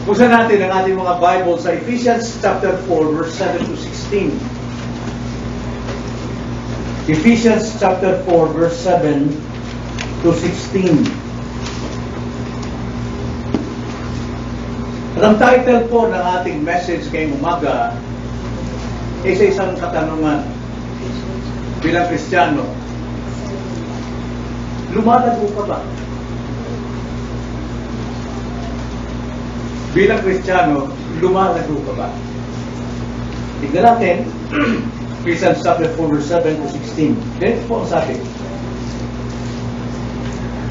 Buksan natin ang ating mga Bible sa Ephesians chapter 4, verse 7 to 16. Ephesians chapter 4, verse 7 to 16. Ang title po ng ating message ngayong umaga ay sa isang katanungan bilang Kristiyano. Lumalago ka ba? Bilang Kristiyano, lumalago ka ba? Tignan natin, Ephesians chapter 4, verse 7 to 16. Ganito po ang sabi.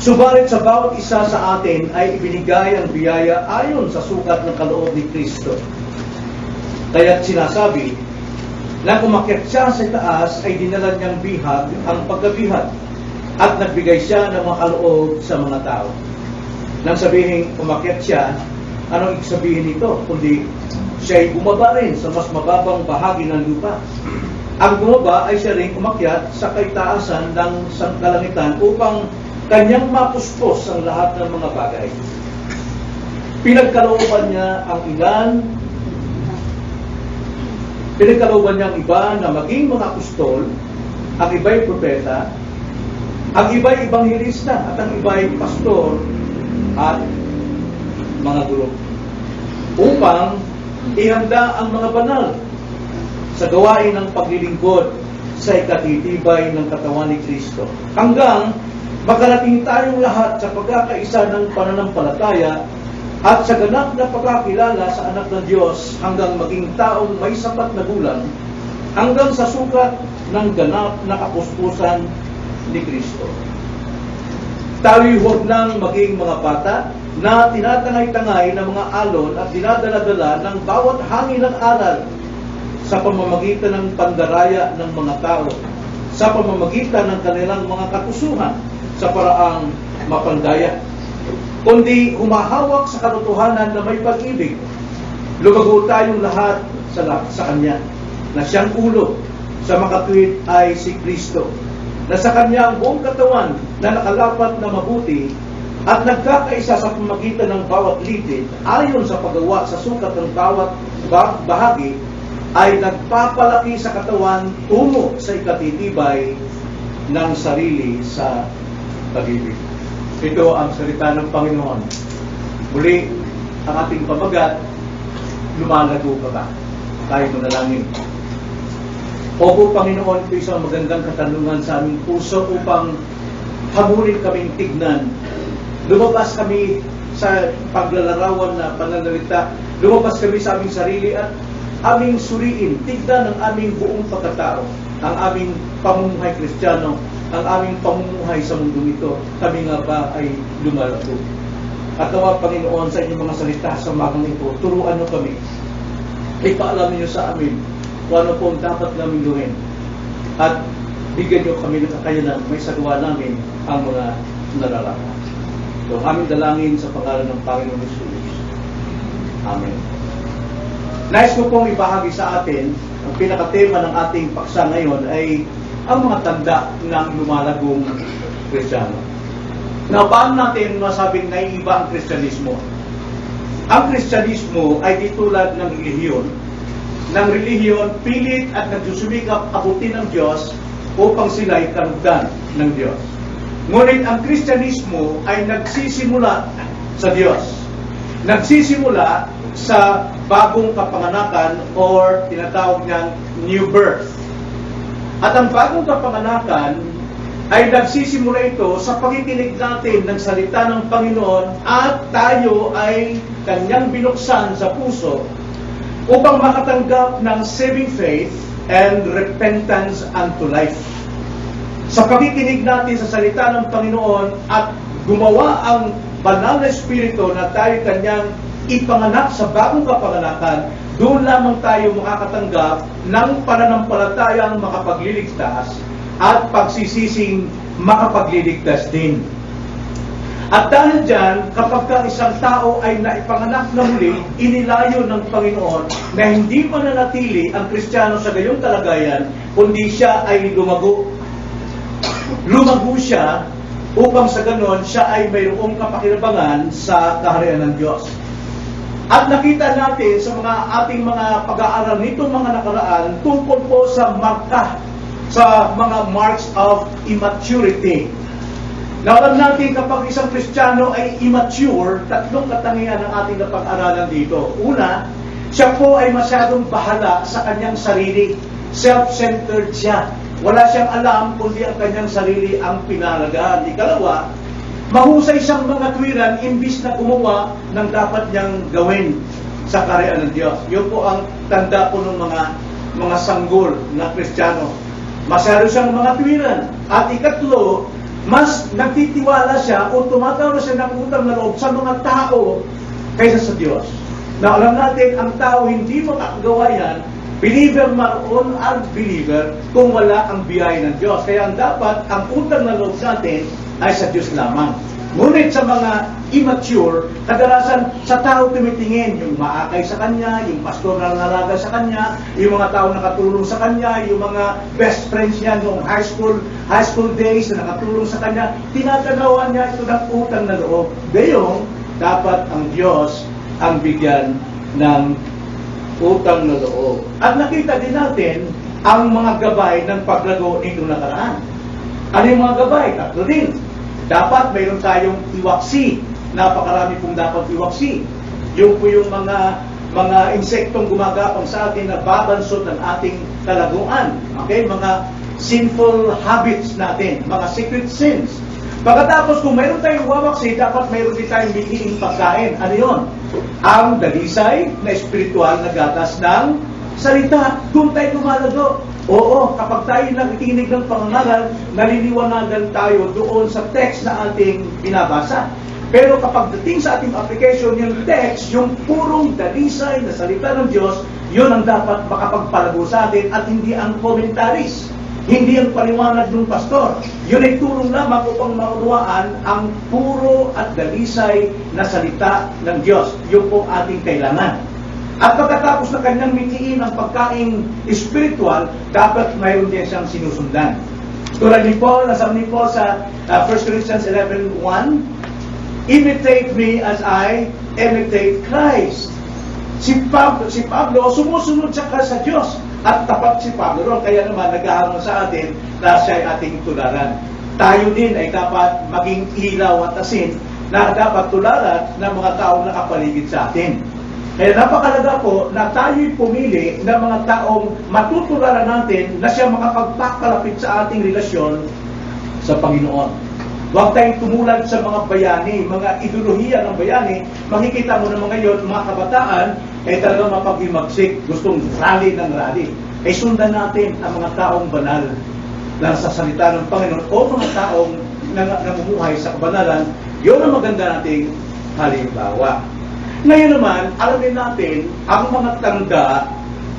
Subalit sa bawat isa sa atin ay ibinigay ang biyaya ayon sa sukat ng kaloob ni Kristo. Kaya't sinasabi, na umakyat siya sa taas ay dinala niyang bihag ang pagkabihag at nagbigay siya ng mga kaloob sa mga tao. Nang sabihin umakyat siya, anong ibig sabihin nito? Kundi siya ay bumaba rin sa mas mababang bahagi ng lupa. Ang bumaba ay siya rin umakyat sa kaitaasan ng sangkalangitan upang kanyang mapuspos ang lahat ng mga bagay. Pinagkalooban niya ang iba na maging mga apostol, ang iba'y propeta, ang iba'y ebanghelista, at ang iba'y pastor at mga guro, upang ihanda ang mga banal sa gawain ng paglilingkod sa ikatitibay ng katawan ni Kristo, hanggang makarating tayong lahat sa pagkakaisa ng pananampalataya at sa ganap na pagkakilala sa anak ng Diyos, hanggang maging taong may sapat na gulang, hanggang sa sukat ng ganap na kapuspusan ni Kristo. Tayo'y huwag nang maging mga bata na tinatangay-tangay ng mga alon at dinadala-dala ng bawat hangin ng aral sa pamamagitan ng pandaraya ng mga tao, sa pamamagitan ng kanilang mga katusuhan sa paraang mapandaya, kundi humahawak sa katotohanan na may pag-ibig. Lumago tayong lahat sa Kanya, na siyang ulo, sa makatuwid ay si Kristo, na sa Kanya ang buong katawan na nakalapat na mabuti at nagkakaisa sa pamamagitan ng bawat litid ayon sa paggawa sa sukat ng bawat bahagi ay nagpapalaki sa katawan tungo sa ikatitibay ng sarili sa pag-ibig. Ito ang salita ng Panginoon. Muli, ang ating pamagat, lumalago ka ba? Tayo manalangin. Opo, Panginoon, ito isang magandang katanungan sa aming puso upang habulin kaming tignan. Lumabas kami sa paglalarawan na pananalita. Lumabas kami sa aming sarili at aming suriin, tignan ang aming buong pagkatao, ang aming pamumuhay Kristiyano, ang aming pamumuhay sa mundong ito. Kami nga ba ay lumalago? At nawa, Panginoon, sa inyong mga salita sa umagang ito, turuan nyo kami. Ipaalam niyo sa amin kung ano po ang dapat namin gawin. At bigyan niyo kami ng kakayanan, may sagawa namin ang mga nararapat. So, aming dalangin sa pangalan ng Panginoon Jesus. Amen. Nais ko pong ibahagi sa atin, ang pinakatema ng ating paksa ngayon ay ang mga tanda ng lumalagong Kristiyano. Na paano natin masabing naiiba ang Kristyanismo? Ang Kristyanismo ay ditulad ng relihiyon. Ng relihiyon, pilit at nagsusumikap abutin ng Diyos upang sila'y kalugdan ng Diyos. Ngunit ang Kristyanismo ay nagsisimula sa Diyos. Nagsisimula sa bagong kapanganakan or tinatawag niyang new birth. At ang bagong kapanganakan ay nagsisimula ito sa pakikinig natin ng salita ng Panginoon at tayo ay Kanyang binuksan sa puso upang makatanggap ng saving faith and repentance unto life. Sa pakikinig natin sa salita ng Panginoon at gumawa ang banal na Espiritu na tayo Kanyang ipanganak sa bagong kapanganakan, doon lamang tayo makakatanggap ng pananampalatayang makapagliligtas at pagsisising makapagliligtas din. At dahil dyan, kapag ka isang tao ay naipanganak na muli, inilayo ng Panginoon na hindi mananatili ang Kristiyano sa gayong kalagayan, kundi siya ay lumago. Lumago siya upang sa ganon siya ay mayroong kapakinabangan sa kaharian ng Diyos. At nakita natin sa mga ating mga pag-aaral nitong mga nakaraan tungkol po sa marka, sa mga marks of immaturity. Na alam natin kapag isang Kristiyano ay immature, tatlong katangian ang ating napag-aralan dito. Una, siya po ay masyadong bahala sa kanyang sarili. Self-centered siya. Wala siyang alam kundi ang kanyang sarili ang pinalagaan. Ikalawa, mahusay siyang mga tuwiran imbis na gumawa ng dapat niyang gawin sa kaharian ng Diyos. Yun po ang tanda po ng mga sanggol na Kristiyano. Masyado siyang mga tuwiran. At ikatlo, mas nagtitiwala siya o tumatawa siya ng utang na loob sa mga tao kaysa sa Diyos. Na alam natin, ang tao hindi makakagawa yan, believer man or unbeliever, kung wala ang biyaya ng Diyos. Kaya ang dapat, ang utang na loob sa atin ay sa Diyos lamang. Ngunit sa mga immature, kadalasan sa tao tumitingin, yung maakay sa kanya, yung pastor na nangalaga sa kanya, yung mga tao nakatulong sa kanya, yung mga best friends niya noong high school days na nakatulong sa kanya, tinatanawan niya ito ng utang na loob. Gayong, dapat ang Diyos ang bigyan ng utang na loob. At nakita din natin ang mga gabay ng paglago nitong nakaraan. Ano yung mga gabay? Tatlo din. Dapat mayroon tayong iwaksi. Napakarami pong dapat iwaksi. Yung po yung mga insektong gumagapang sa atin na babansot ng ating kalaguan. Okay? Mga sinful habits natin. Mga secret sins. Pagkatapos kung mayroon tayong wawaksi, dapat mayroon din tayong bigiing pagkain. Ano yun? Ang dalisay na espiritual na gatas ng salita. Doon tayo lumalago. Oo, kapag tayo nakikinig ng pangangaral, naliliwanagan tayo doon sa text na ating binabasa. Pero kapag dating sa ating application, yung text, yung purong dalisay na salita ng Diyos, yun ang dapat makapagpalago sa atin at hindi ang commentaries. Hindi ang paliwanag ng pastor. Yun ay tulong lamang upang maunawaan ang puro at dalisay na salita ng Diyos. Yun po ating kailangan. At pagkatapos na kanyang mitiin ang pagkaing spiritual, dapat mayroon din siyang sinusundan. Tulad ni Paul, nasabi ni Paul sa 1 Corinthians 11:1, imitate me as I imitate Christ. Si Pablo sumusunod siya sa Diyos. At tapat si Pablo ron, kaya naman naghahamon sa atin na siya ay ating tularan. Tayo din ay dapat maging ilaw at asin na dapat tularan ng mga taong nakapaligid sa atin. Kaya napakalaga po na tayo'y pumili ng mga taong matutularan natin na siya makapagpakalapit sa ating relasyon sa Panginoon. Huwag tayong tumulad sa mga bayani, mga ideolohiya ng bayani. Makikita mo naman ngayon, mga kabataan, ay talagang mapag-imagsik, gustong rally ng rally. Ay sundan natin ang mga taong banal na sa salita ng Panginoon o mga taong namumuhay sa kabanalan. Yun ang maganda nating halimbawa. Ngayon naman, alamin natin ang mga tanda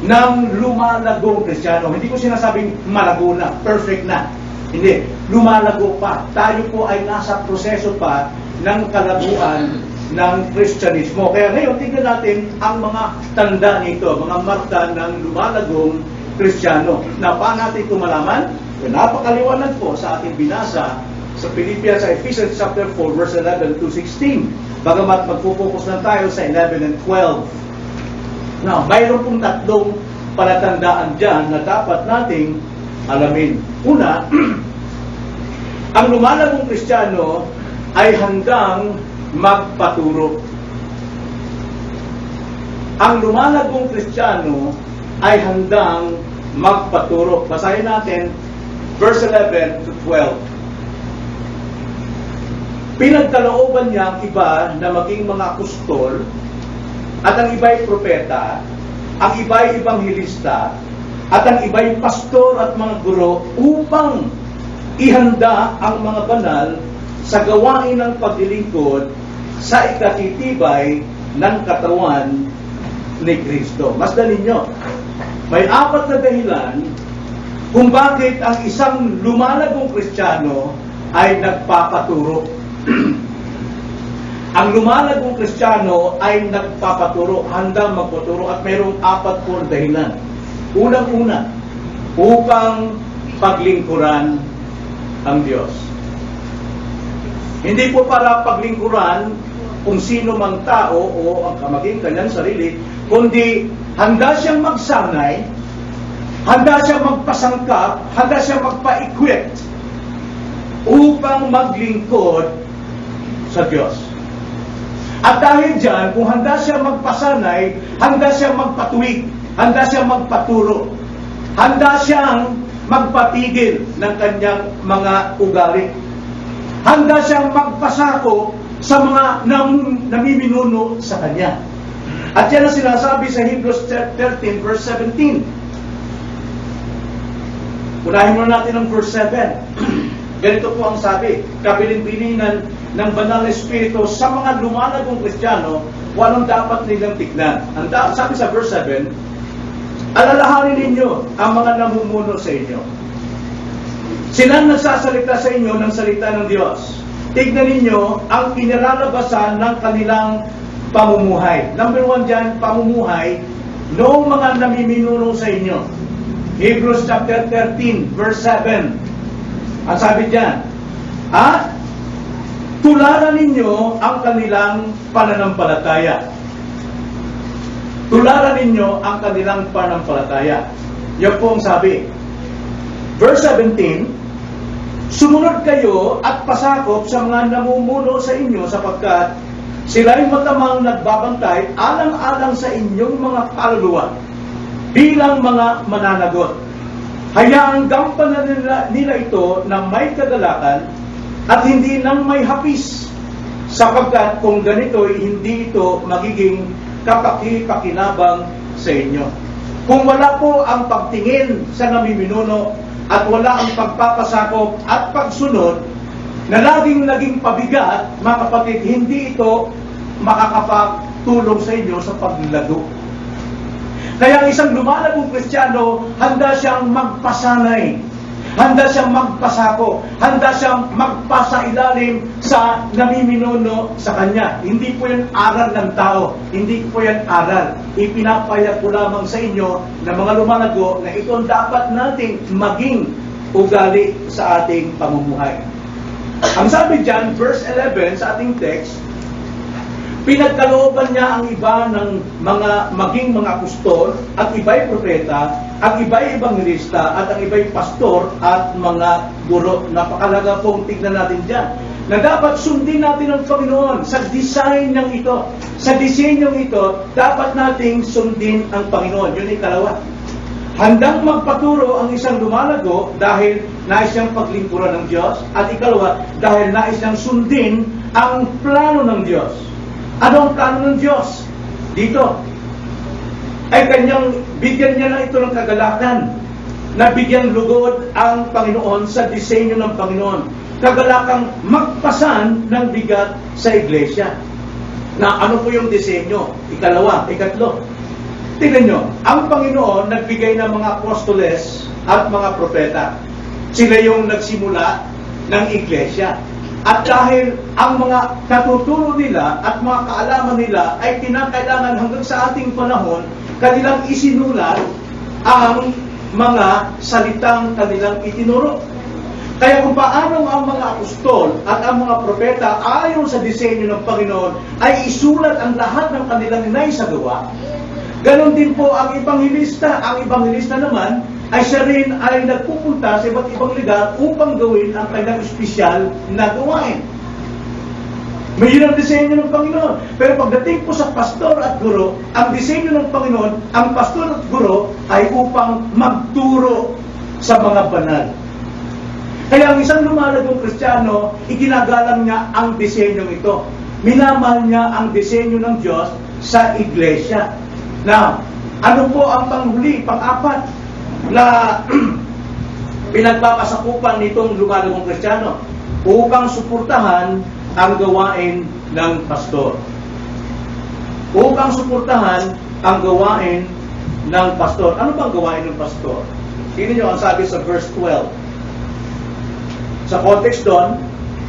ng lumalagong Kristiyano. Hindi ko sinasabing malago na, perfect na. Hindi, lumalago pa. Tayo po ay nasa proseso pa ng kalaguan ng Kristyanismo. Kaya ngayon, tignan natin ang mga tanda nito, mga marka ng lumalagong Kristiyano. Na paano natin ito malaman? Napakaliwanag po sa ating binasa sa Philippians, sa Ephesians chapter 4, verse 11 to 16. Bagamat magpupokus lang tayo sa 11 and 12. Now, mayroon pong tatlong palatandaan dyan na dapat nating alamin. Una, ang lumalagong Kristiyano ay handang magpaturo. Ang lumalagong Kristiyano ay handang magpaturo. Basahin natin verse 11 to 12. Pinagkalooban niya ang iba na maging mga apostol, at ang iba'y propeta, ang iba'y ebanghelista, at ang iba'y pastor at mga guro upang ihanda ang mga banal sa gawain ng paglilingkod sa ikatitibay ng katawan ni Kristo. Masdan ninyo, may apat na dahilan kung bakit ang isang lumalagong Kristiyano ay nagpapaturo. Ang lumalagong Kristiyano ay nagpapaturo, handang magpaturo, at mayroong apat po dahilan. Unang-una, upang paglingkuran ang Diyos. Hindi po para paglingkuran kung sino mang tao o ang maging kanyang sarili, kundi handa siyang magsanay, handa siyang magpasangkap, handa siyang magpa-equip upang maglingkod sa Diyos. At dahil dyan, kung handa siyang magpasanay, handa siyang magpatuwid, handa siyang magpaturo, handa siyang magpatigil ng kanyang mga ugali, handa siyang magpasako sa mga namiminuno sa kanya. At yan ang sinasabi sa Hebrews 13 verse 17. Unahin muna natin ang verse 7. Ganito po ang sabi, kabilin-bilinan ng banal na espiritu sa mga lumalagong Kristiyano, walang dapat nilang tignan. Ang sabi sa verse 7, alalahanin ninyo ang mga namumuno sa inyo. Sila nagsasalita sa inyo ng salita ng Diyos. Tignan ninyo ang inilalabasan ng kanilang pamumuhay. Number 1 dyan, pamumuhay noong mga namiminuno sa inyo. Hebrews chapter 13, verse 7. Ang sabi dyan, tularan ninyo ang kanilang pananampalataya. Tularan ninyo ang kanilang pananampalataya. Yan po ang sabi. Verse 17, sumunod kayo at pasakop sa mga namumuno sa inyo sapagkat sila'y matamang nagbabantay alang-alang sa inyong mga kaluluwa bilang mga mananagot. Hayaang gampanan nila ito na may kagalakan at hindi nang may hapis, sapagkat kung ganito'y hindi ito magiging kapaki-pakinabang sa inyo. Kung wala po ang pagtingin sa namiminuno at wala ang pagpapasakop at pagsunod na naging pabigat, mga kapatid, hindi ito makakapagtulong sa inyo sa paglago. Kaya ang isang lumalagong Kristiyano, handa siyang magpasanay, handa siyang magpasako, handa siyang magpasailalim sa namiminuno sa kanya. Hindi po yan aral ng tao, hindi po yan aral. Ipinapayag ko lamang sa inyo na mga lumalago na ito ang dapat nating maging ugali sa ating pamumuhay. Ang sabi dyan, verse 11 sa ating text, pinagkalooban niya ang iba ng maging mga apostol, at iba'y propeta, at iba'y ebangelista, at ang iba'y pastor, at mga guro. Napakalaga pong tignan natin dyan, na dapat sundin natin ang Panginoon sa design ng ito. Sa disenyong ito, dapat nating sundin ang Panginoon. Yun ay ikalawa. Handang magpaturo ang isang lumalago dahil nais niyang paglingkuran ng Diyos, at ikalawa, dahil nais niyang sundin ang plano ng Diyos. Ano ang plano ng Diyos? Dito ay bigyan niya na ito ng kagalakan, na bigyan lugod ang Panginoon sa disenyo ng Panginoon. Kagalakang magpasan ng bigat sa iglesia. Na ano po yung disenyo? Ikatlo. Tingnan nyo, ang Panginoon nagbigay ng mga apostoles at mga propeta. Sila yung nagsimula ng iglesia. At dahil ang mga katuturo nila at mga kaalaman nila ay kinakailangan hanggang sa ating panahon, kanilang isinulat ang mga salitang kanilang itinuro. Kaya kung paano ang mga apostol at ang mga propeta ayon sa disenyo ng Panginoon ay isulat ang lahat ng kanilang naisagawa, ganon din po ang ebanghelista. Ang ebanghelista naman ay siya rin ay nagpupunta sa iba't ibang lugar upang gawin ang kanyang espesyal na gawain. May yun ang disenyo ng Panginoon. Pero pagdating po sa pastor at guro, ang disenyo ng Panginoon, ang pastor at guro ay upang magturo sa mga banal. Kaya ang isang lumalagong Kristiyano, iginagalang niya ang disenyong ito. Minamahal niya ang disenyo ng Diyos sa iglesia. Now, ano po ang panghuli, pang-apat, na pinagpapasakupan nitong lumalagong Kristiyano? Upang suportahan ang gawain ng pastor. Upang suportahan ang gawain ng pastor. Ano bang gawain ng pastor? Tingnan niyo ang sabi sa verse 12. Sa context doon,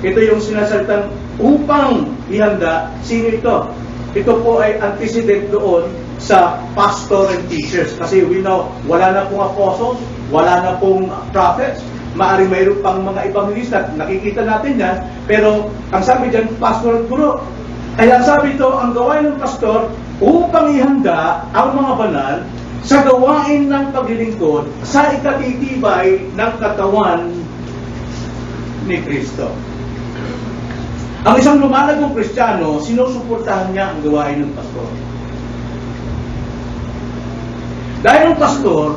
ito yung sinasalitang upang ihanda. Sino ito? Ito po ay antecedent doon sa pastor and teachers. Kasi we know, wala na pong apostles, wala na pong prophets, maaaring mayroon pang mga evangelista, nakikita natin yan, pero ang sabi dyan, pastor at guro. Kaya sabi ito, ang gawain ng pastor upang ihanda ang mga banal sa gawain ng paglilingkod sa ikatitibay ng katawan ni Kristo. Ang isang lumalagong Kristiyano, sinusuportahan niya ang gawain ng pastor. Dahil ang pastor,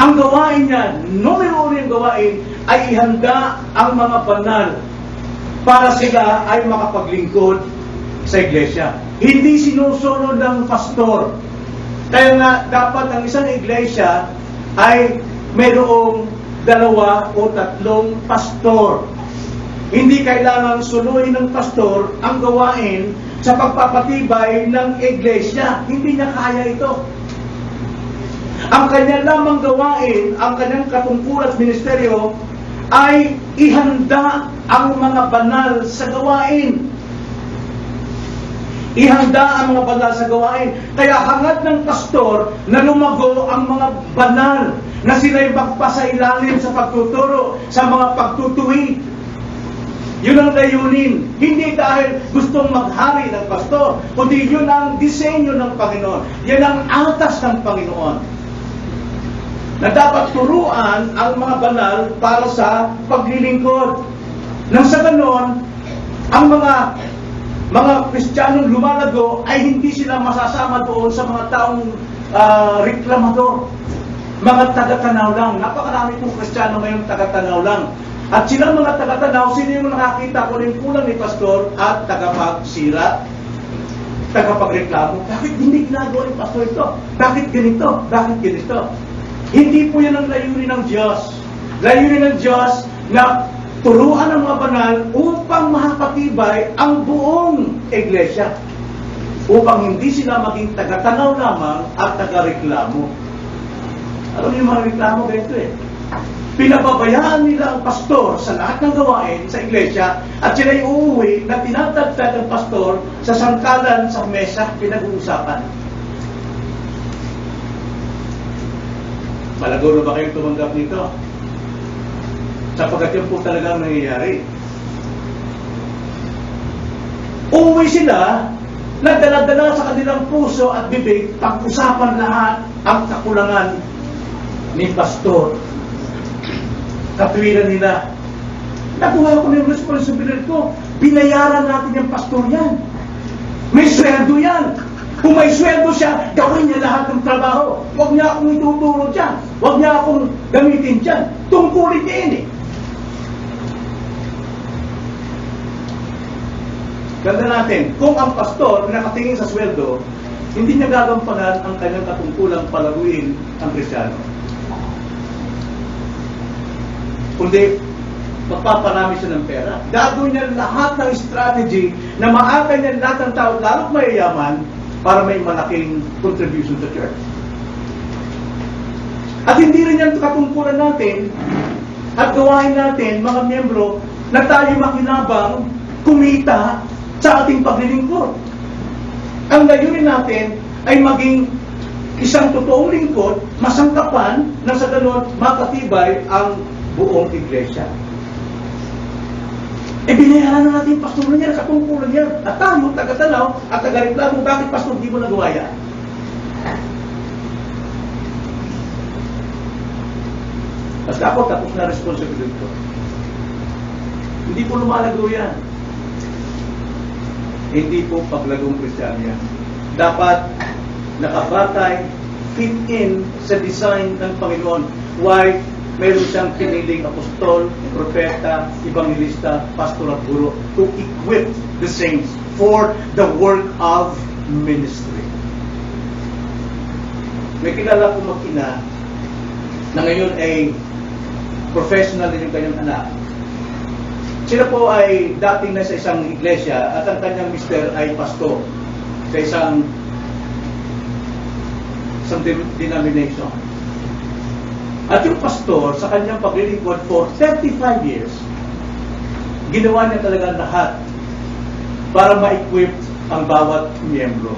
ang gawain niya, numero uno yung gawain, ay ihanda ang mga banal para sila ay makapaglingkod sa iglesia. Hindi sinusunod ng pastor. Kaya nga, dapat ang isang iglesia ay mayroong 2 o 3 pastor. Hindi kailangang sunodin ng pastor ang gawain sa pagpapatibay ng iglesia. Hindi niya kaya ito. Ang kanya lamang gawain, ang kanyang katungkulan at ministeryo ay ihanda ang mga banal sa gawain. Ihanda ang mga banal sa gawain. Kaya hangad ng pastor na lumago ang mga banal na sila'y magpasailalim sa pagtuturo, sa mga pagtutuwid. Yun ang layunin. Hindi dahil gustong maghari ng pastor, kundi yun ang disenyo ng Panginoon. Yan ang atas ng Panginoon. Na dapat turuan ang mga banal para sa paglilingkod. Nang sa ganon, ang mga Kristiyanong lumalago ay hindi sila masasama doon sa mga taong reklamador. Mga taga-tanaw lang. Napakarami pong Kristiyano ngayon taga-tanaw lang. At sila mga taga-tanaw, sino yung nakakita ko ng kulang ni pastor at tagapagsira, tagapagreklamo? Bakit hindi ginagawa ni pastor ito? Bakit ganito? Bakit ganito? Hindi po yan ang layunin ng Diyos. Layunin ng Diyos na turuan ang mga banal upang mahapatibay ang buong iglesia. Upang hindi sila maging taga-tanaw lamang at taga-reklamo. Alam niyo yung mga reklamo ganito eh. Pinababayaan nila ang pastor sa lahat ng gawain sa iglesia at sila'y uuwi na tinatagtad ng pastor sa sangkalan sa mesa pinag-uusapan. Malago na ba kayong tumanggap nito? Sapagkat yan po talagang nangyayari. Uuwi sila, nagdala-dala sa kanilang puso at bibig, pag-usapan lahat ang kakulangan ni pastor. Katwiran nila. Nakuha ko na yung responsibilidad ko. Binayaran natin yung pastor yan. May sweldo yan. Kung may sweldo siya, gawin niya lahat ng trabaho. Huwag niya akong ituturo dyan. Huwag niya akong gamitin dyan. Tungkulin niya yun eh. Ganda natin, kung ang pastor nakatingin sa sweldo, hindi niya gagampanan ang kanyang katungkulang palaguin ang Kristiyano. Kundi, magpaparami siya ng pera. Gagawin niya lahat ng strategy na maakay niya lahat ng tao, lalong mayayaman, para may malaking contribution sa church. At hindi rin yan katungkulan natin at gawain natin, mga miyembro, na tayo makinabang, kumita sa ating paglilingkod. Ang layunin natin ay maging isang totoong lingkod, masangkapan, na sa ganon makatibay ang buong iglesia. Binayaran na natin yung pastor niya, katungkulan niya. At tayo, taga-tanaw, at taga-reklamo, bakit pastor di mo nagawa yan? Basta ako, tapos na responsibility ko. Hindi po lumalago yan. Hindi po paglagong Kristiyano yan. Dapat nakabatay, fit in sa design ng Panginoon. Why? Meron siyang piniling apostol, propeta, evangelista, pastor at guro to equip the saints for the work of ministry. May kilala ko mag-ina na ngayon ay professional din yung kanyang anak. Sila po ay dating na sa isang iglesia at ang kanyang mister ay pastor sa isang denomination. At yung pastor, sa kanyang paglilingkod for 35 years, ginawa niya talaga lahat para ma-equip ang bawat miyembro.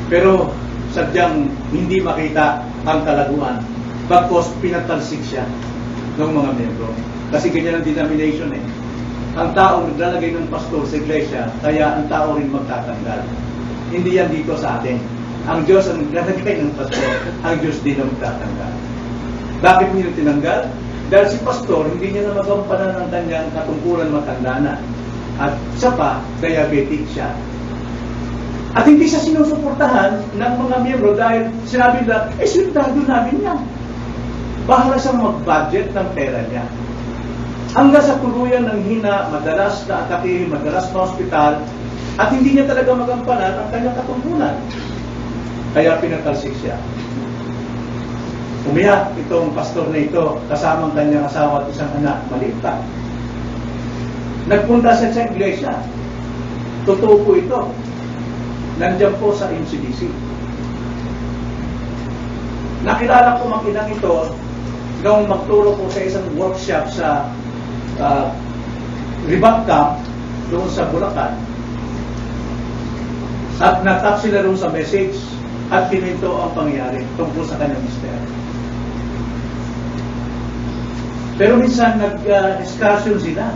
Pero sadyang hindi makita ang kalaguan. Bagkos pinatalsik siya ng mga miyembro. Kasi ganyan ang denomination eh. ang taong naglalagay ng pastor sa iglesia, kaya ang tao rin magtatanggal. Hindi yan dito sa atin. Ang Diyos ang naglalagay ng pastor, ang Diyos din ang magtatanggal. Bakit niyo tinanggal? Dahil si pastor, hindi niya na magampanan ng kanyang katungkulan, matanda na. At siya pa, diabetic siya. At hindi siya sinusuportahan ng mga miyembro dahil sinabi nila, sweldo namin yan. Bahala siyang mag-budget ng pera niya. Hanggang sa tuluyan ng hina, madalas na atake, madalas na hospital, at hindi niya talaga magampanan ang kanyang katungkulan. Kaya pinatalsik siya. Umiyak itong pastor na ito, kasamang kanyang asawa at isang anak, maliit pa. Nagpunta siya sa iglesia. Totoo po ito. Nandiyan po sa NCDC. Nakilala ko makinang ito noong magturo ko sa isang workshop sa Ribang Camp doon sa Bulacan. At natap sila doon sa message at pininto ang pangyayari tungkol sa kanyang mister. Pero minsan nag-discussion sila.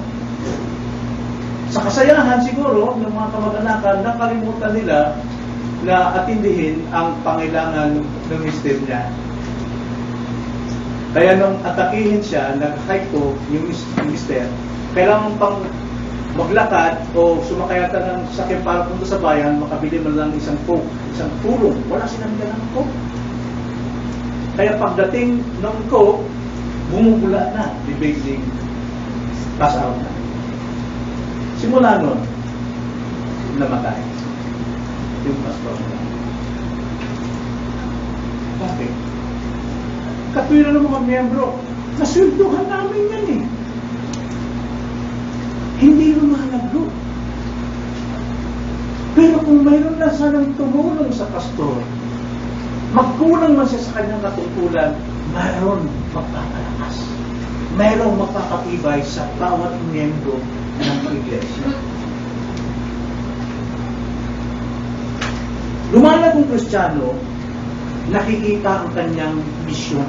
Sa kasayahan siguro ng mga kamag-anakan, nakalimutan nila na atindihin ang pangailangan ng mister niya. Kaya nung atakihin siya, nag-hypo yung mister, kailangan pang maglakad o sumakayata ng sakyan para punta sa bayan, makabili man lang isang coke, isang pulong. Wala silang dalang coke. Kaya pagdating ng coke, bumubula na, bibigling, pass out na. Simula nun, namatay yung pastor na. Bakit? Katulad ng mga miyembro, nasweldohan namin yan eh. Hindi lumalaglo. Pero kung mayroon na sanang tumulong sa pastor, magkulang man siya sa kanyang katungkulan, mayroon magpapalakas. Mayroon magpapatibay sa bawat miyembro ng iglesia. Lumalagong Kristiyano, nakikita ang kanyang misyon.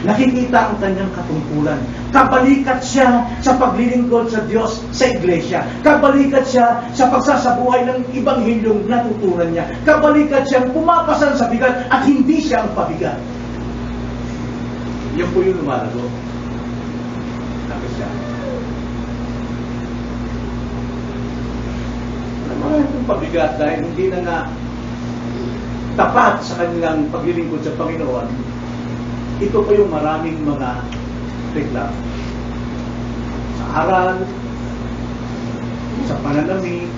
Nakikita ang kanyang katungkulan. Kabalikat siya sa paglilingkod sa Diyos sa iglesia. Kabalikat siya sa pagsasabuhay ng ibanghilyong natutunan niya. Kabalikat siyang pumapasan sa bigat at hindi siya ang pabigat. Yan po yung lumalago. Nakit siya. Marami itong pabigat dahil hindi na nga tapat sa kanilang paglilingkod sa Panginoon. Ito po yung maraming mga reklamo. Sa aral, sa pananamit,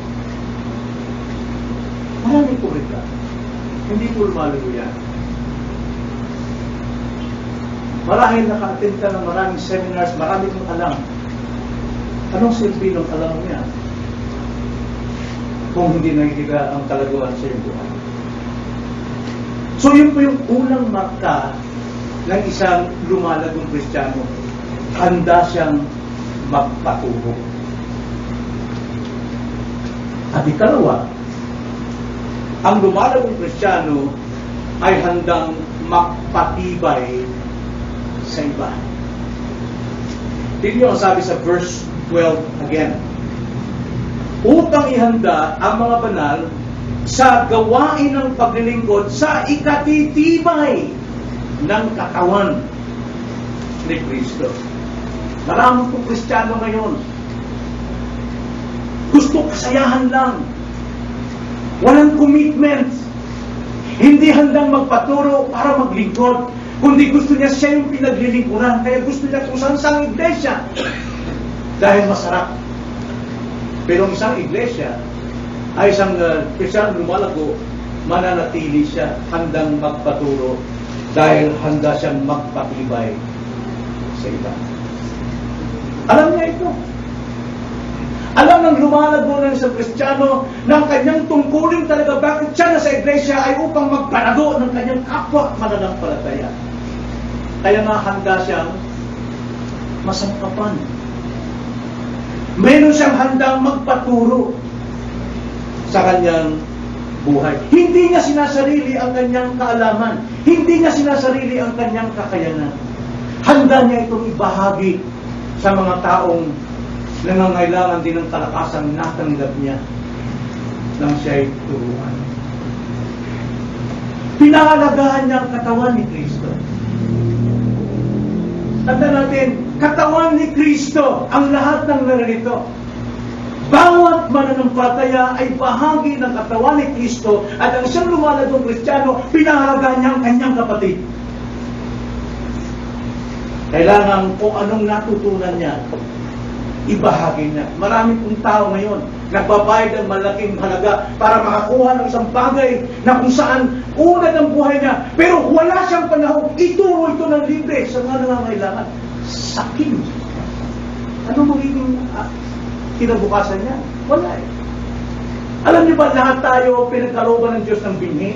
marami po reklamo. Hindi po lumalago yan. Marahil naka-attend ka ng maraming seminars, marami kong alam. Anong silbi ng alam niya? Kung hindi nakikita ang kalaguan sa iyong buhay. So yun po yung unang marka ng isang lumalagong Kristiyano. Handa siyang magpaturo. At ikalawa, ang lumalagong Kristiyano ay handang magpatibay sa iba. Tignan niyo ang sabi sa verse 12 again. Upang ihanda ang mga banal sa gawain ng paglilingkod sa ikatitibay ng katawan ni Kristo. Marami pong Kristiyano ngayon. Gusto kasayahan lang. Walang commitment. Hindi handang magpaturo para maglingkod. Kundi gusto niya siya yung pinaglilingkuran. Kaya gusto niya kung saan iglesia. Dahil masarap. Pero ang isang iglesia ay isang Kristiyano lumalago, mananatili siya handang magpaturo dahil handa siyang magpatibay sa iba. Alam niya ito. Alam ng lumalago ng isang Kristiyano na ang kanyang tungkulin talaga bakit siya na sa iglesia ay upang magpalago ng kanyang kapwa mananampalataya. Kaya nga handa siyang masangkapan. Meron siyang handang magpaturo sa kanyang buhay. Hindi niya sinasarili ang kanyang kaalaman. Hindi niya sinasarili ang kanyang kakayanan. Handa niya itong ibahagi sa mga taong nangangailangan din ng kalakasang natanggap niya nang siya'y turuan. Pinahalagahan niya ang katawan ni Kristo. Tanda natin, katawan ni Kristo ang lahat ng narito. Bawat mananampalataya ay bahagi ng katawan ni Kristo at ang siyang lumalagong Kristiyano, pinahalagahan niya ang kanyang kapatid. Kailangan kung anong natutunan niya, ibahagi niya. Marami pong tao ngayon, nagbabayad ng malaking halaga para makakuha ng isang bagay na kung saan una ng buhay niya, pero wala siyang panahon, ituro ito ng libre sa mga nangangailangan. Sakin. Ano magiging kinabukasan niya? Wala eh. Alam niyo ba, lahat tayo pinagkalooban ng Diyos ng binhi?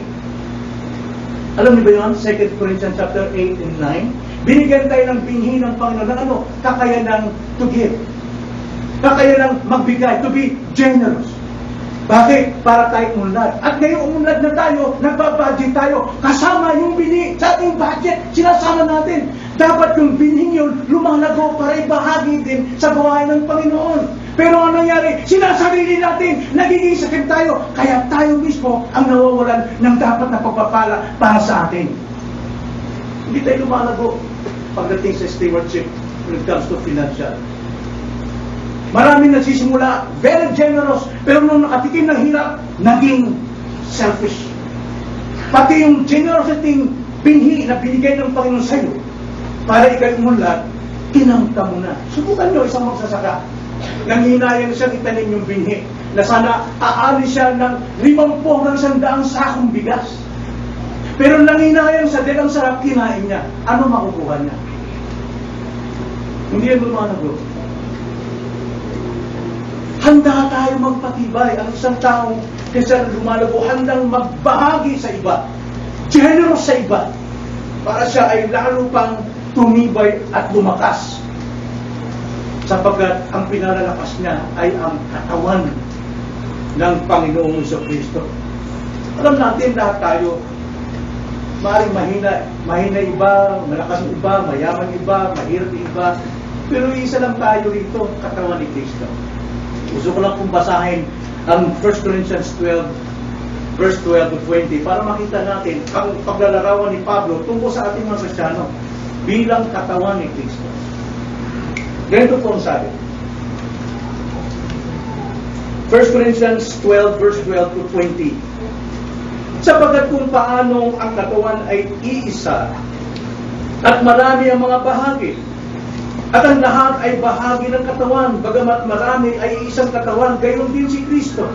Alam niyo ba yun? 2 Corinthians chapter 8 and 9. Binigyan tayo ng binhi ng Panginoon ng ano? Kakayanang to give. Kakayanang magbigay, to be generous. Bakit? Para tayo umunlad. At ngayon umunlad na tayo, nagbabudget tayo, kasama yung binhi sa ating budget, sinasama natin. Dapat yung binhi yun, lumalago para ibahagi din sa gawain ng Panginoon. Pero ano nangyari? Sinasarili natin, nagiging sakit tayo, kaya tayo mismo ang nawawalan ng dapat na pagpapala para sa atin. Hindi tayo lumalago pagdating sa stewardship when it comes to financial. Maraming nagsisimula, very generous, pero nung nakatikim ng hirap, naging selfish. Pati yung generosity binhi na binigay ng Panginoon sa iyo, para ikay umunlad, tinamta mo na. Subukan nyo isang magsasaka. Nanghinayang siya itanim yung binhi, na sana aalis siya ng 50 ng 100 sakong bigas. Pero nanghinayang sa dahil ang sarap kinain niya, ano makukuha niya? Hindi yan lumanago. Handa tayo magpatibay. Ang isang taong kaysa lumalago, handang magbahagi sa iba, generous sa iba, para siya ay lalo pang tumibay at lumakas. Sapagkat ang pinalalakas niya ay ang katawan ng Panginoong Jesucristo. Alam natin lahat tayo, maaaring mahina iba, malakas iba, mayaman iba, mahirap iba, pero isa lang tayo rito, katawan ni Kristo. Gusto ko lang kong basahin ang 1 Corinthians 12, verse 12 to 20, para makita natin ang paglalarawan ni Pablo tungkol sa ating mga Kristiyano bilang katawan ni Kristo. Ganito po ang sabi. 1 Corinthians 12, verse 12 to 20. Sapagkat kung paano ang katawan ay iisa at marami ang mga bahagi, at ang lahat ay bahagi ng katawan, bagamat marami ay isang katawan, gayon din si Kristo.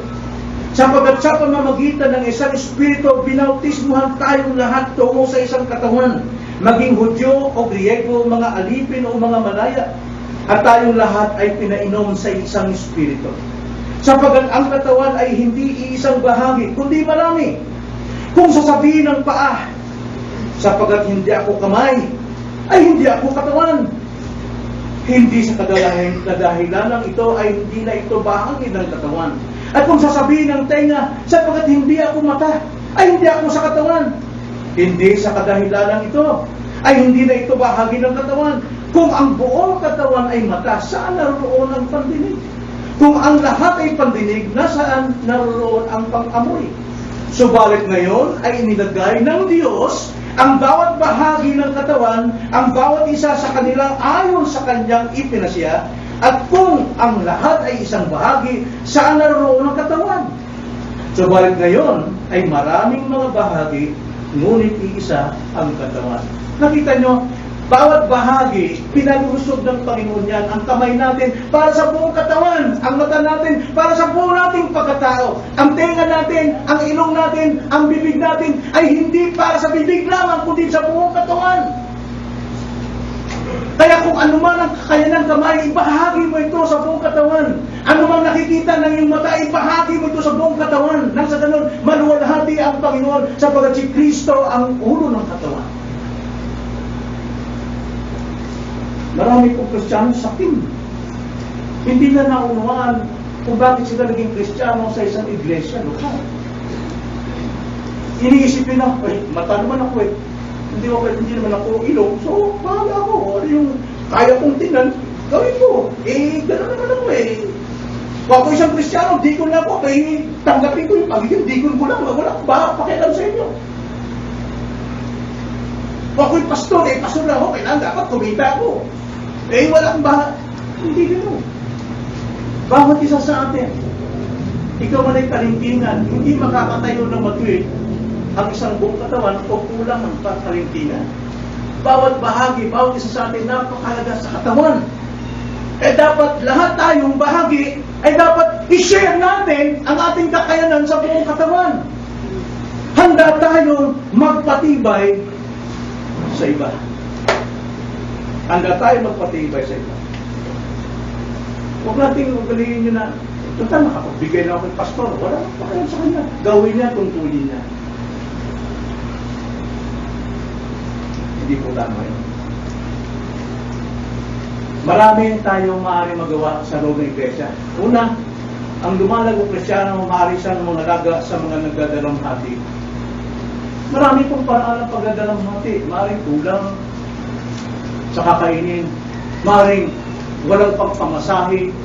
Sapagkat sa pamamagitan ng isang Espiritu, binautismuhan tayong lahat tungo sa isang katawan, maging Hudyo o Griego, mga alipin o mga Malaya, at tayong lahat ay pinainom sa isang Espiritu. Sapagkat ang katawan ay hindi iisang bahagi, kundi marami. Kung sasabihin ng paa, sapagkat hindi ako kamay, ay hindi ako katawan. Hindi sa kadahilanan ito ay hindi na ito bahagi ng katawan. At kung sasabihin ng tenga, sapagkat hindi ako mata, ay hindi ako sa katawan. Hindi sa kadahilanan ito ay hindi na ito bahagi ng katawan. Kung ang buong katawan ay mata, saan naroon ang pandinig? Kung ang lahat ay pandinig, nasaan naroon ang pang-amoy? Subalit ngayon ay inilagay ng Diyos ang bawat bahagi ng katawan, ang bawat isa sa kanilang ayon sa kanyang ipinasya, at kung ang lahat ay isang bahagi, saan naroon ang katawan? Subalit ngayon ay maraming mga bahagi, ngunit iisa ang katawan. Nakita nyo, bawat bahagi, pinalusog ng Panginoon yan. Ang kamay natin para sa buong katawan. Ang mata natin para sa buong nating pagkatao. Ang tenga natin, ang ilong natin, ang bibig natin ay hindi para sa bibig lamang, kundi sa buong katawan. Kaya kung anuman ang kakayanan ng kamay, ibahagi mo ito sa buong katawan. Anumang nakikita ng iyong mata, ibahagi mo ito sa buong katawan. Nang sa ganun, maluwalhati ang Panginoon sapagkat si Kristo ang ulo ng katawan. Marami pong Kristiyano sakin. Hindi na naunawaan kung bakit sila naging Kristiyano sa isang iglesia. Iniisipin na, mata naman ako Hindi naman ako ilong, so bahala ako. Ano yung kaya kong tingnan, Gawin ko. Gano'n naman ako Kung ako isang Kristiyano, dikon na ako, tanggapin ko yung pagiging dikon ko lang. Wala ba pakialam sa inyo? Kung ako'y pastor, pastor na ako, kailangan dapat kumita ako. Walang ba? Hindi gano'n. Bawat isa sa atin, ikaw man ay talintingan, hindi makakatayo ng matuwid ang isang buong katawan o kulang ang talintingan. Bawat bahagi, bawat isa sa atin napakalaga sa katawan. Dapat lahat tayong bahagi ay dapat i-share natin ang ating kakayanan sa buong katawan. Handa tayong magpatibay sa iba. Handa tayong magpatibay sa iba. Huwag natin ugalingin nyo na, total, nakapagbigay na ako ng pastor. Wala nang pakialam sa kanya. Gawin niya, tungkulin niya. Hindi po tama yun. Marami tayong maaaring magawa sa loob ng iglesia. Una, ang lumalagong Kristiyano, maaari siyang mangalaga sa mga nagdadalamhati. Marami pong paraan ng pagdadalamhati. Maaaring kulang sa kakainin. Maaaring walang pagpamasahe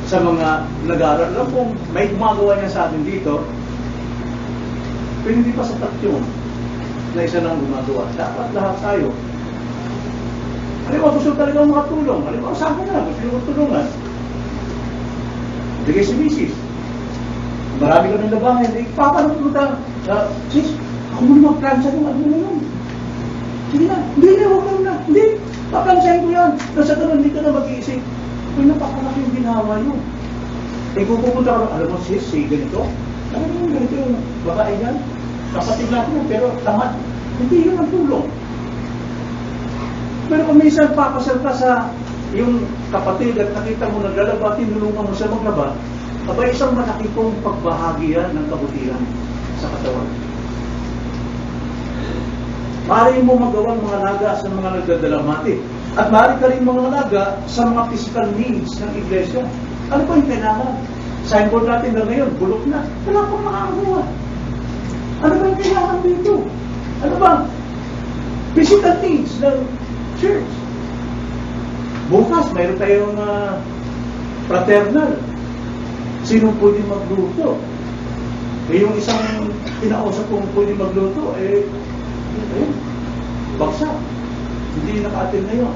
sa mga nag-aaral. Alam kung may gumagawa niya sa atin dito, pero hindi pa sapat yun na isa lang gumagawa. Dapat lahat tayo. Halimbawa, gusto talaga makatulong. Halimbawa, sa akin na, gusto nyo magtulungan. Bigay si Mrs. Marami kami labangan. Papanong punta, sis, ako muna mag-plansa nyo, ano na yun? Sige na, hindi na, huwag na, hindi. Papansahin ko yan. Nasa ganun, hindi ka na mag-iisip. Uy, napakalaki yung ginawa nyo. Kung pupunta ka, alam mo sis, ganito. Alam mo, ganito yung babae yan. Kapatid natin yan, pero tamad. Hindi yun ang tulong. Pero kung minsan papasal ka sa yung kapatid at nakita mo naglalaba, tinulungan mo siya maglaba, abay isang malaki pong pagbahagi yan ng kabutihan sa katawan. Maaari mo magawang mga laga sa mga nagdadalamhati. At maaari ka rin mga laga sa mga physical needs ng iglesia. Ano ba yung kailangan? Signboard natin na ngayon, bulok na. Wala pang makakagawa. Ano ba yung kailangan dito? Ano ba? Physical needs ng church. Bukas, mayroon tayong fraternal. Sino pwede magluto? Yung isang kinausap kong pwede magluto, bagsak. Hindi naka-attend ngayon.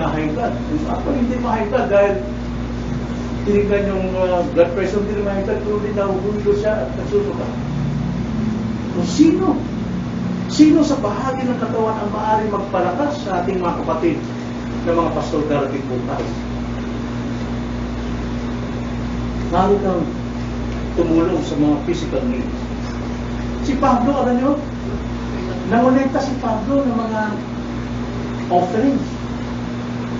Na-high blood. Actually, hindi ma-high blood dahil tinignan yung blood pressure, hindi ma-high blood, pero hindi nahuhulo siya at nagsusuka. Kung sino sa bahagi ng katawan ang maaaring magpalakas sa ating mga kapatid na mga pastor darating bukas? Maaari kang tumulong sa mga physical needs. Si Pablo, alam nyo, nangolekta si Pablo ng mga offerings.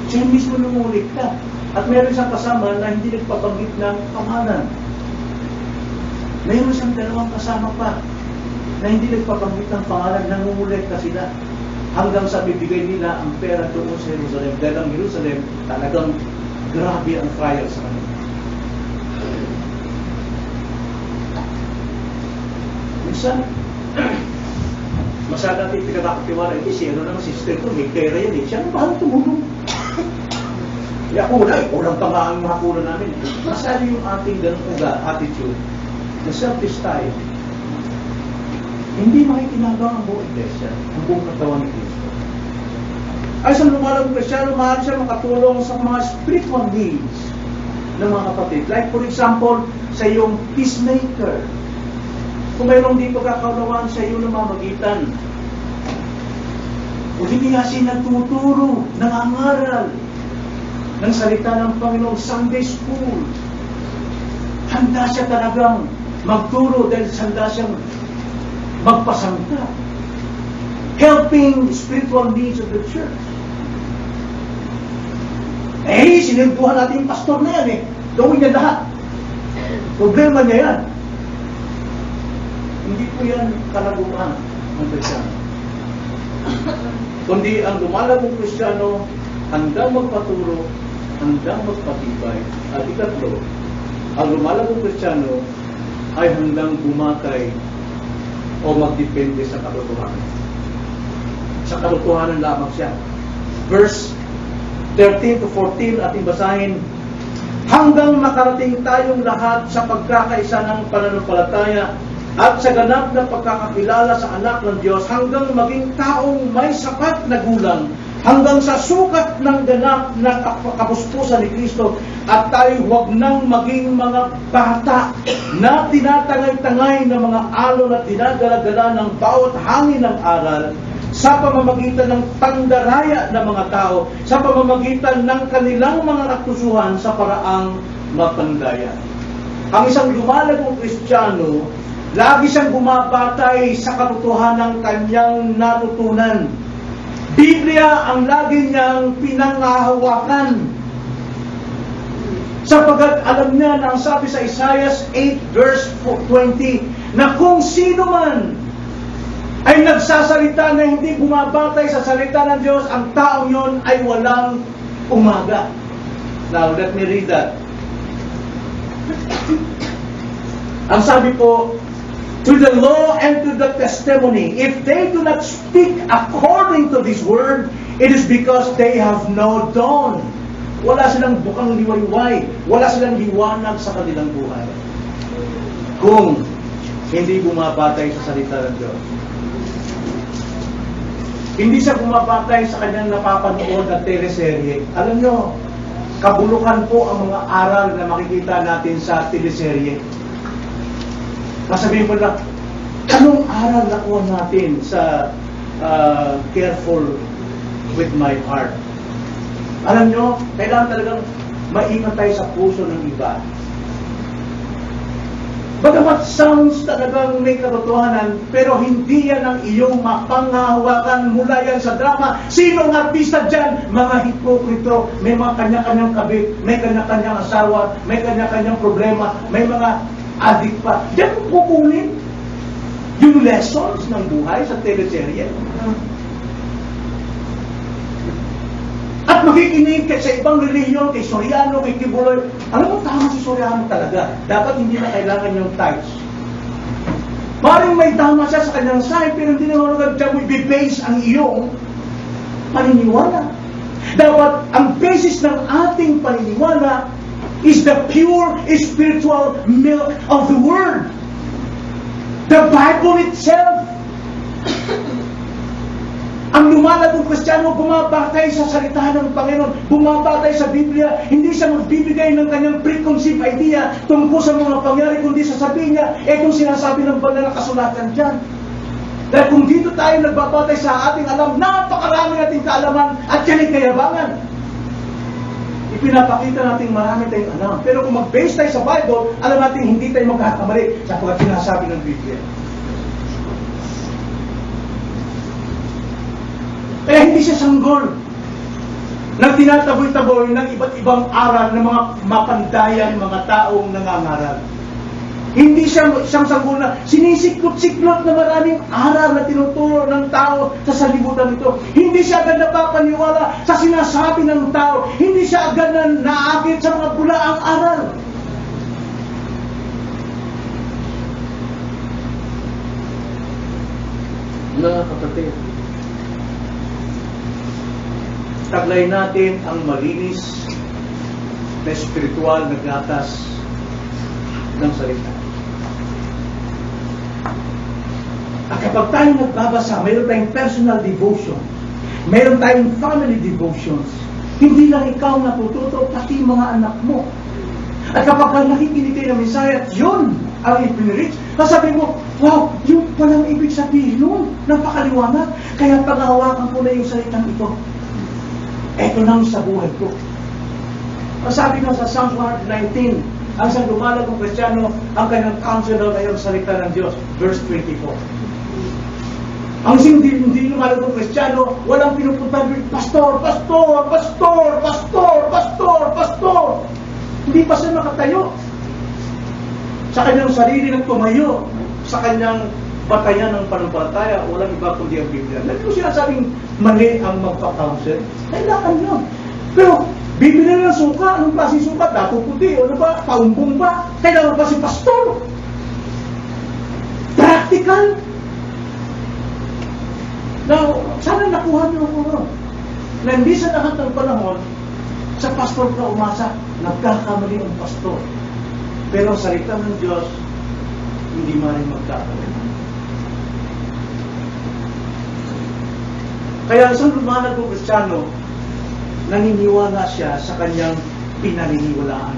Siya mismo nangolekta. At meron siyang kasama na hindi nagpabanggit ng pangalan. Meron siyang dalawang kasama pa na hindi nagpabanggit ng pangalan, nangungulekta sila. Hanggang sa bibigay nila ang pera doon sa Jerusalem. Dahil ang Jerusalem, talagang grabe ang trial sa kanila. Minsan, masyadong natin pinagkakatiwala, si ano naman, sister ko, may pera yan siya ang bahal tumulong. Kaya kulang pa nga ang mga kulang namin. Masyado yung ating ganong attitude na selfish tayo. Hindi makikinabang ang buong iglesia, ang buong katawan ng Kristo. Ay sa lumalagong Kristyano, maaari siya makatulong sa mga spiritual needs ng mga kapatid. Like for example, sa iyong peacemaker. Kung mayroong di pagkakaunawaan sa iyo namamagitan, o hindi nga siya nagtuturo, nangangaral ng salita ng Panginoon, Sunday School. Handa siya talagang magturo dahil handa siyang magpasangka. Helping spiritual needs of the church. Sinilbuhan natin yung pastor na yan Gawin niya lahat. Problema niya yan. Hindi po yan kalaguan ng Kristiyano. Kundi ang lumalagong Kristiyano, handang magpaturo, handang magpatibay. At ikatlo, ang lumalagong Kristiyano ay handang bumatay o magdepende sa katotohanan. Sa katotohanan lamang siya. Verse 13 to 14 ating basahin. Hanggang makarating tayong lahat sa pagkakaisa ng pananampalataya at sa ganap na pagkakakilala sa anak ng Diyos, hanggang maging taong may sapat na gulang, hanggang sa sukat ng ganap ng kapuspusan ni Kristo, at tayo huwag nang maging mga bata na tinatangay-tangay ng mga alon at dinadala-dala ng bawat hangin ng aral, sa pamamagitan ng pandaraya ng mga tao, sa pamamagitan ng kanilang mga kakusuhan sa paraang mapandaya. Ang isang lumalagong Kristiyano, lagi siyang bumabatay sa katotohanan ng kanyang natutunan. Biblia ang lagi niyang pinangahawakan. Sapagat alam niya na ang sabi sa Isaiah 8 verse 20, na kung sino man ay nagsasalita na hindi bumabatay sa salita ng Diyos, ang taong yon ay walang umaga. Now, let me read that. Ang sabi po, to the law and to the testimony, if they do not speak according to this word, it is because they have no dawn. Wala silang bukang liwayway, wala silang liwanag sa kanilang buhay. Kung hindi bumabatay sa salita ng Diyos. Hindi siya bumabatay sa kanyang napapanood na teleserye. Alam nyo, kabulukan po ang mga aral na makikita natin sa teleserye. Masabihin ko na, anong aral nakuha natin sa Careful with My Heart? Alam nyo, kailangan talagang maingat tayo sa puso ng iba. Bagamat sounds talagang may katotohanan, pero hindi yan ang iyong mapanghahawakan. Mula yan sa drama. Sino ang artista dyan? Mga hipokrito. May mga kanya-kanyang kabit, may kanya-kanyang asawa, may kanya-kanyang problema, may mga adik pa. Diyan kukunin yung lessons ng buhay sa teleserye. At makikinig sa ibang relihiyon, kay Soriano, kay Kibuloy. Alam mo, tama si Soriano talaga. Dapat hindi na kailangan yung tithes. Maring may tama siya sa kanyang side, pero hindi naman dyan mo i-base ang iyong paniniwala. Dapat ang basis ng ating paniniwala is the pure spiritual milk of the Word. The Bible itself. Ang lumalagong Kristiyano, bumabatay sa salita ng Panginoon, bumabatay sa Biblia, hindi siya magbibigay ng kanyang preconceived idea tungkol sa mga pangyari, kundi sasabihin niya, itong sinasabi ng banal na kasulatan dyan. Dahil kung dito tayo nagbabatay sa ating alam, napakarami nating kaalaman at yan ay kayabangan. Ipinapakita natin marami tayong alam. Pero kung mag-base tayo sa Bible, alam natin hindi tayo magkakamali sa pagkat sinasabi ng Biblia. Kaya hindi siya sanggol na tinataboy-taboy ng iba't ibang aral ng mga mapandayan, mga taong nangangaral. Hindi siya siyang sanggol na sinisiklot-siklot na maraming aral na tinuturo ng tao sa salibutan nito. Hindi siya agad napapaniwala sa sinasabi ng tao. Hindi siya agad na naakit sa mga bulaang aral. Mga kapatid, taglay natin ang malinis na espiritual na gatas ng salita. At kapag tayo nagbabasa, mayroon tayong personal devotion, mayroon tayong family devotions, hindi lang ikaw natututo, pati mga anak mo. At kapag nakikinig kayo ng mensahe at yun ang ipinreach, sasabihin mo, wow, yun palang ibig sabihin nun, napakaliwanag, kaya panghawakan ko na yung salitang ito. Ito lang sa buhay ko. Sabi nga sa Psalm 119, ang isang lumalagong Kristiyano, ang kanyang counselor ay ang salita ng Diyos. Verse 24. Ang hindi lumalagong Kristiyano, walang pinupuntahan, pastor, pastor, pastor, pastor, pastor, pastor. Hindi pa siya makatayo. Sa kanyang sarili ng tumayo, sa kanyang batayan ng panumpalataya, walang iba kundi ang Biblia. Hindi ko sinasabing mali ang magpa-counsel. Kailangan yun. Pero, Biblia ng suka, anong klaseng suka? Dato puti, o ano ba? Paumbong ba? Kailangan pa si pastor. Practical. Now, sana nakuha niyo ako na hindi sa lahat ng panahon, Sa pastor ka umasa, nagkakamali ang pastor. Pero ang salita ng Diyos, hindi maaaring magkakamali. Kaya isang lumanag ng Kristiyano, naniniwala siya sa kanyang pinaniniwalaan.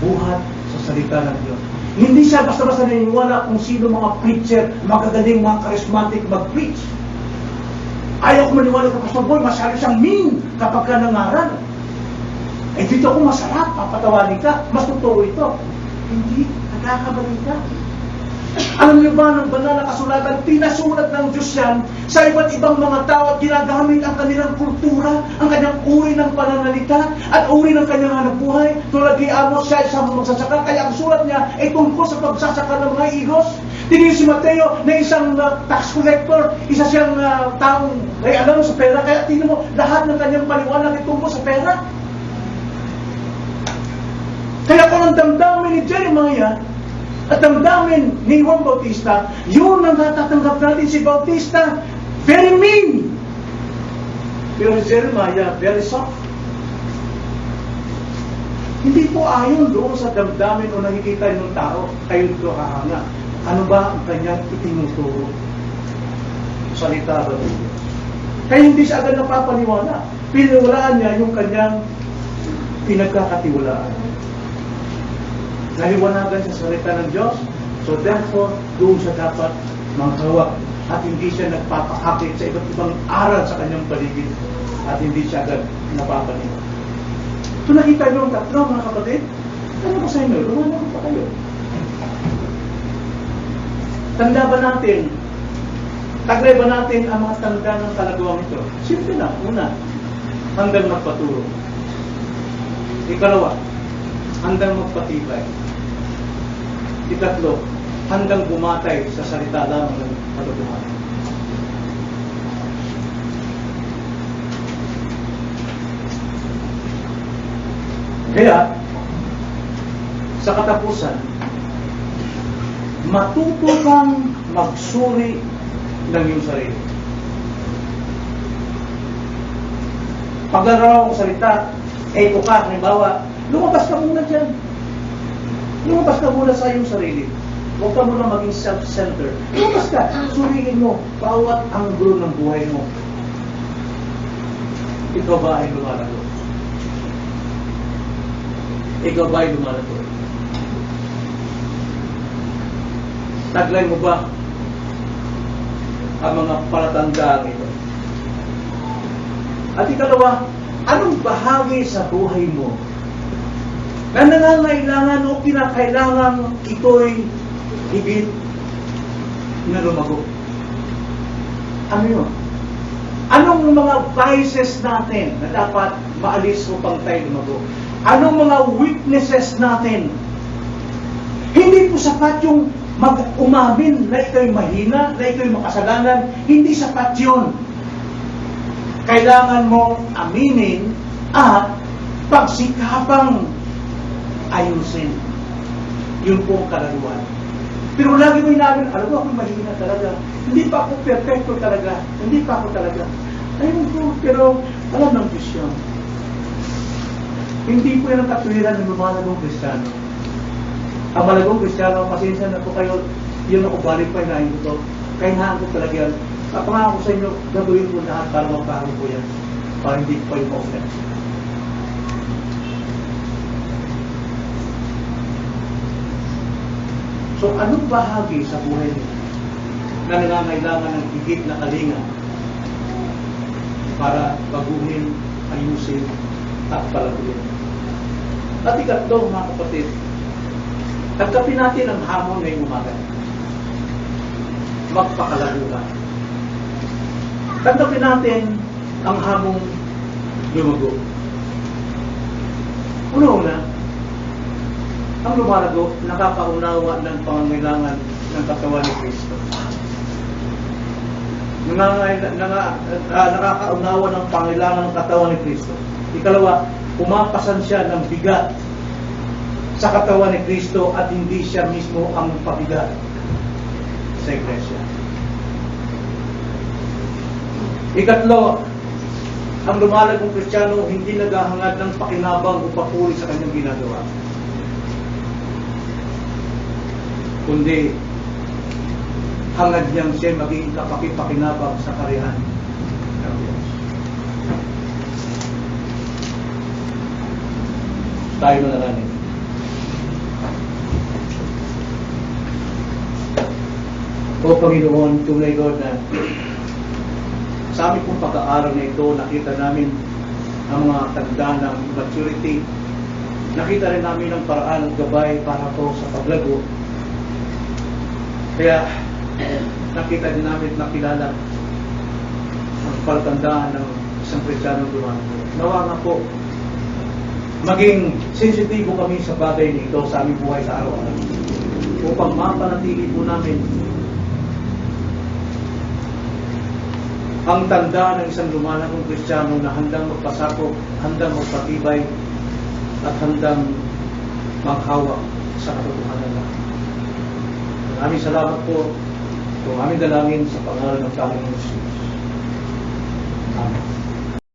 Buhat sa salita ng Diyos. Hindi siya basta-basta naniniwala kung sino mga preacher, magagaling mga charismatic mag-preach. Ayaw ko maniwala ka, Pastor Boy, masyado siyang mean kapag ka nangaral. Eh dito ako masarap, papatawanin ka, mas totoo ito. Hindi, nagkakabalik ka. Alam niyo ba, ng banal na kasulatan, pinasulat ng Diyos yan sa iba't ibang mga tao at ginagamit ang kanilang kultura, ang kanyang uri ng pananalita, at uri ng kanyang hanapbuhay. Tulad ni Amos, siya isang magsasaka, kaya ang sulat niya ay tungkol sa pagsasaka ng mga igos. Tingin si Mateo na isang tax collector, isa siyang taong ay alam sa pera, kaya tingin mo, lahat ng kanyang paliwanag ay tungkol sa pera. Kaya kung ang damdamin ni Jeremiah at damdamin ni Juan Bautista, yun ang natatanggap natin si Bautista, very mean. Pero si Jeremiah, very soft. Hindi po ayon doon sa damdamin o nakikita ng tao, kayo ito kahanga. Ano ba ang kanyang itinuturo? Salita ba ito? Kaya hindi siya agad napapaniwala. Piniwalaan niya yung kanyang pinagkakatiwalaan. Naliwanagan sa salita ng Diyos, so therefore, doon siya dapat manghawak at hindi siya nagpapakakit sa iba't ibang aral sa kanyang paligid at hindi siya agad napapaniwala. So nakita niyo ang tatlo, mga kapatid? Ano ba sa inyo? Lumalang pa kayo. Tanda ba natin? Taglay ba natin ang mga tanda ng kalagawang ito? Simple na. Una, hanggang magpaturo. Ikalawa, hanggang magpatibay. Ikatlo, hanggang bumatay sa salita lamang ng katotohanan. Kaya, sa katapusan, matuto kang magsuri ng iyong sarili. Pag-araw ang salita, ito ka, halimbawa, lumabas ka muna dyan. Lumabas ka muna sa iyong sarili. Huwag ka muna maging self-centered. Lumabas ka, suriin mo bawat anggulo ng buhay mo. Ikaw ba ay lumalago? Ikaw ba ay lumalago? Taglay mo ba ang mga palatandaan ito? At ikalawa, anong bahagi sa buhay mo na nangangailangan o kinakailangan ito'y higit na lumago? Ano yun? Anong mga vices natin na dapat maalis upang tayo lumago? Anong mga weaknesses natin? Hindi po sapat yung mag-umamin na ito'y mahina, na ito'y makasalanan. Hindi sapat yun. Kailangan mong aminin at pagsikapang ayusin. Yun po ang kaluluwan. Pero lagi mo inamin, alam mo ako mahina talaga. Hindi pa ako perfecto talaga. Hindi pa ako talaga. Ayun po, pero alam ng Diyos yun. Hindi po yan ang katwiran ng lumalagong Kristiyano. Ang malagong Kristiyano, pasensya na po kayo, yun ako verify na yun ito. Kailangan ko talaga yan. Pangako sa inyo, gagawin ko lahat para mapahalo po yan. Para hindi po kayo ma-offense. So, anong bahagi sa buhay niyo na nangangailangan ng higit na kalinga para baguhin, ayusin, at palaguin? At ikatlo, mga kapatid, tanggapin natin ang hamon ngayong umaga. Magpakalago ka. Tanggapin natin ang hamong lumago. Una-una, ang lumalago, nakakaunawa ng pangangailangan ng katawan ni Kristo. Nakakaunawa ng pangangailangan ng katawan ni Kristo. Ikalawa, pumapasan siya ng bigat sa katawan ni Kristo at hindi siya mismo ang pabigat sa iglesia. Ikatlo, Ang lumalagong Kristiyano hindi naghahangad ng pakinabang o papuri sa kanyang ginagawa, kundi hangad niyang siya maging kapakipakinabang sa karihan ng Diyos. Tayo manalangin. O Panginoon, tunay God na sa aming pong pag-aaral na ito, nakita namin ang mga tanda ng maturity. Nakita rin namin ang paraan ng gabay para po sa paglago. Kaya nakita din namin, nakilala ang palatandaan ng isang Kristiyano dumago. Nawa nga po, maging sensitibo kami sa bagay nito sa aming buhay sa araw-araw upang mapanatili po namin ang tanda ng isang lumalagong Kristiyano na handang magpasakop, handang magpatibay, at handang maghawak sa katotohanan lang. Maraming salamat po. Kung aming dalangin sa pangalan ng Panginoon Jesus.